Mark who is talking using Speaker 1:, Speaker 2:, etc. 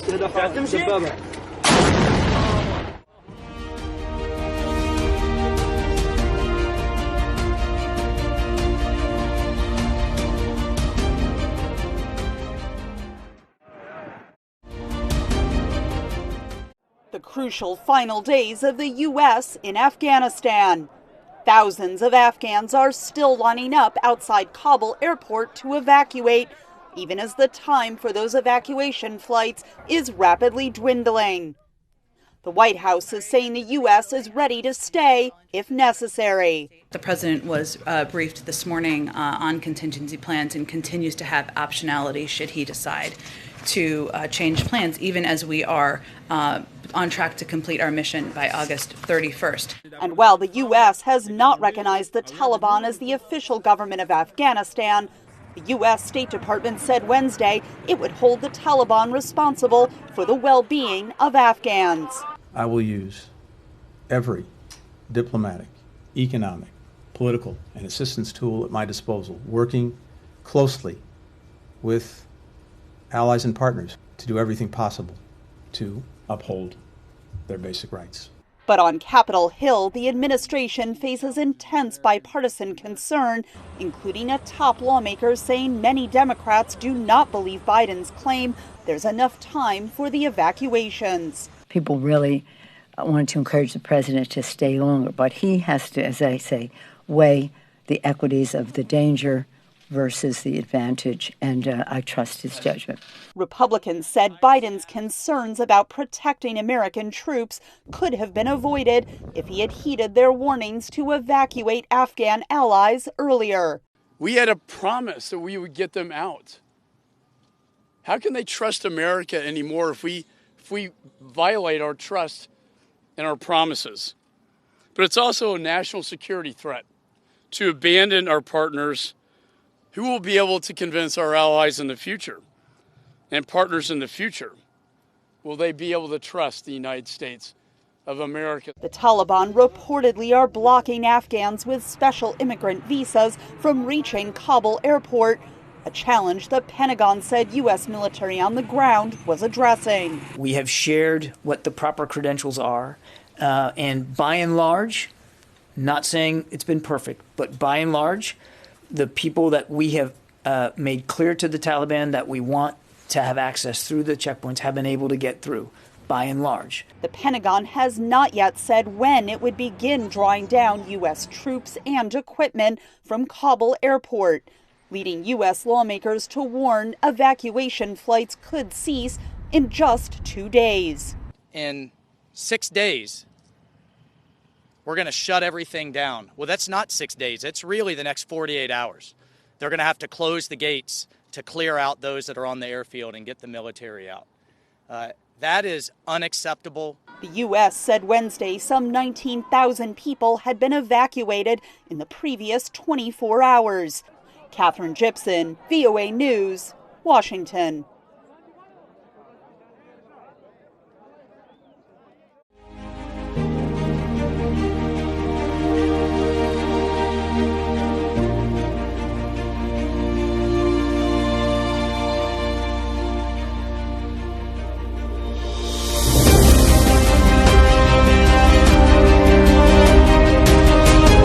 Speaker 1: The crucial final days of the U.S. in Afghanistan. Thousands of Afghans are still lining up outside Kabul airport to evacuate, even as the time for those evacuation flights is rapidly dwindling. The White House is saying the U.S. is ready to stay if necessary.
Speaker 2: The president was briefed this morning on contingency plans and continues to have optionality should he decide to change plans, even as we are on track to complete our mission by August 31st.
Speaker 1: And while the U.S. has not recognized the Taliban as the official government of Afghanistan, the U.S. State Department said Wednesday it would hold the Taliban responsible for the well-being of Afghans.
Speaker 3: I will use every diplomatic, economic, political, and assistance tool at my disposal, working closely with allies and partners to do everything possible to uphold their basic rights.
Speaker 1: But on Capitol Hill, the administration faces intense bipartisan concern, including a top lawmaker saying many Democrats do not believe Biden's claim there's enough time for the evacuations.
Speaker 4: People really wanted to encourage the president to stay longer, but he has to, as I say, weigh the equities of the danger versus the advantage, and I trust his judgment.
Speaker 1: Republicans said Biden's concerns about protecting American troops could have been avoided if he had heeded their warnings to evacuate Afghan allies earlier.
Speaker 5: We had a promise that we would get them out. How can they trust America anymore if we violate our trust and our promises? But it's also a national security threat to abandon our partners. Who will be able to convince our allies in the future and partners in the future? Will they be able to trust the United States of America?
Speaker 1: The Taliban reportedly are blocking Afghans with special immigrant visas from reaching Kabul airport, a challenge the Pentagon said U.S. military on the ground was addressing.
Speaker 6: We have shared what the proper credentials are, and by and large, not saying it's been perfect, but by and large, the people that we have made clear to the Taliban that we want to have access through the checkpoints have been able to get through, by and large.
Speaker 1: The Pentagon has not yet said when it would begin drawing down U.S. troops and equipment from Kabul airport, leading U.S. lawmakers to warn evacuation flights could cease in just 2 days.
Speaker 7: In 6 days, we're going to shut everything down. Well, that's not 6 days. It's really the next 48 hours. They're going to have to close the gates to clear out those that are on the airfield and get the military out. That is unacceptable.
Speaker 1: The U.S. said Wednesday some 19,000 people had been evacuated in the previous 24 hours. Katherine Gypson, VOA News, Washington.